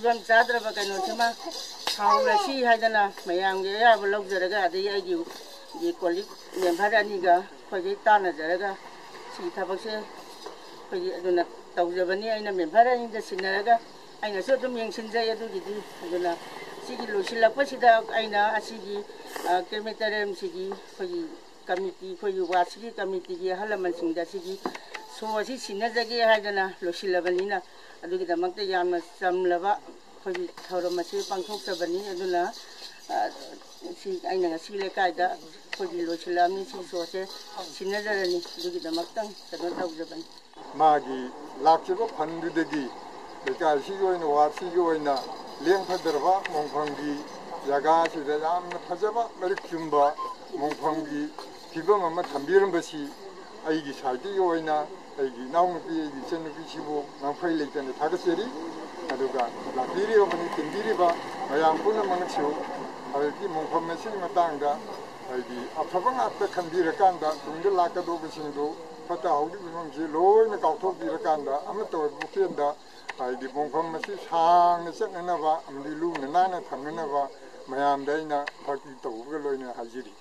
Program Zadra Bakanochama, how Rashi Hadana, Mayam Gaya, Logzaraga, the Yagi, the colleague, Nemparaniga, Pajitana Zaraga, she Tabase, Pajaduna, Tawzavania, and Mempara in the Sinaraga, and a sort of young Sinzaya to the Sigi Lucilla Pasida, Aina, Asigi, Kermitaram Sigi, for the committee, for you, Wasiki committee, Halaman Singa Sigi, so was it Sinazagi Hadana, Lucilla Vanina. ꯑꯗꯨꯒꯤ ꯗꯃꯛꯇ ꯌꯥꯝꯅ ꯆꯝꯂꯕ ꯑꯩꯈꯣꯏꯒꯤ ꯊꯧꯔꯝ ꯑꯁꯤ ꯄꯥꯡꯊꯣꯛꯆꯕꯅꯤ ꯑꯗꯨꯅ ꯁꯤ ꯑꯩꯅ ꯉꯁꯤ ꯂꯩꯀꯥꯏꯗ ꯑꯩꯈꯣꯏꯒꯤ ꯂꯣꯏꯁꯤꯜꯂꯛꯑꯕꯅꯤ ꯁꯤ ꯁꯣꯁꯦ ꯁꯤꯟꯅꯖꯔꯅꯤ ꯑꯗꯨꯒꯤꯗꯃꯛꯇꯪ ꯀꯩꯅꯣ ꯇꯧꯖꯕꯅꯤ ꯃꯥꯒꯤ ꯂꯥꯛꯆꯕ ꯐꯟꯗꯨꯗꯒꯤ ꯂꯩꯀꯥꯏꯁꯤꯒꯤ ꯑꯣꯏꯅ ꯋꯥꯔꯗꯁꯤꯒꯤ ꯑꯣꯏꯅ ꯂꯦꯡꯐꯗ꯭ꯔꯕ ꯃꯣꯡꯐꯝꯒꯤ ꯖꯒꯥꯁꯤꯗ ꯌꯥꯝꯅ ꯐꯖꯕ ꯃꯔꯤꯛ ꯆꯨꯝꯕ ꯃꯣꯡꯐꯝꯒꯤ ꯐꯤꯕꯝ ꯑꯃ ꯊꯝꯕꯤꯔꯝꯕꯁꯤ ꯑꯩꯒꯤ ꯁꯥꯏꯠꯇꯒꯤ ꯑꯣꯏꯅ ꯑꯩꯒꯤ ꯏꯅꯥꯎꯅꯨꯄꯤ ꯑꯩꯒꯤ ꯏꯆꯟꯅꯨꯄꯤꯁꯤꯕꯨ ꯉꯝꯈꯩ ꯂꯩꯇꯅ ꯊꯥꯒꯠꯆꯔꯤ ꯑꯗꯨꯒ ꯂꯥꯛꯄꯤꯔꯤꯕ ꯃꯅꯤꯡ ꯇꯤꯟꯕꯤꯔꯤꯕ ꯃꯌꯥꯝ ꯄꯨꯝꯅꯃꯛꯅꯁꯨ ꯍꯧꯖꯤꯛꯀꯤ ꯃꯣꯡꯐꯝ ꯑꯁꯤꯒꯤ ꯃꯇꯥꯡꯗ ꯍꯥꯏꯗꯤ ꯑꯐꯕ ꯉꯥꯛꯇ ꯈꯟꯕꯤꯔꯀꯥꯟꯗ ꯇꯨꯡꯗ ꯂꯥꯛꯀꯗꯧꯕꯁꯤꯡꯗꯨ ꯐꯠꯇ ꯍꯥꯎꯗꯤ ꯐꯤꯕꯝꯁꯤ ꯂꯣꯏꯅ ꯀꯥꯎꯊꯣꯛꯄꯤꯔꯀꯥꯟꯗ ꯑꯃꯠꯇ ꯑꯣꯏꯕ ꯄꯨꯛꯆꯦꯜꯗ ꯍꯥꯏꯗꯤ ꯃꯣꯡꯐꯝ ꯑꯁꯤ ꯁꯥꯡꯅ ꯆꯠꯅꯅꯕ ꯑꯃꯗꯤ ꯂꯨꯅ ꯅꯥꯟꯅ ꯊꯝꯅꯅꯕ ꯃꯌꯥꯝꯗ ꯑꯩꯅ ꯚꯛꯇꯤ ꯇꯧꯕꯒ ꯂꯣꯏꯅꯅ ꯍꯥꯏꯖꯔꯤ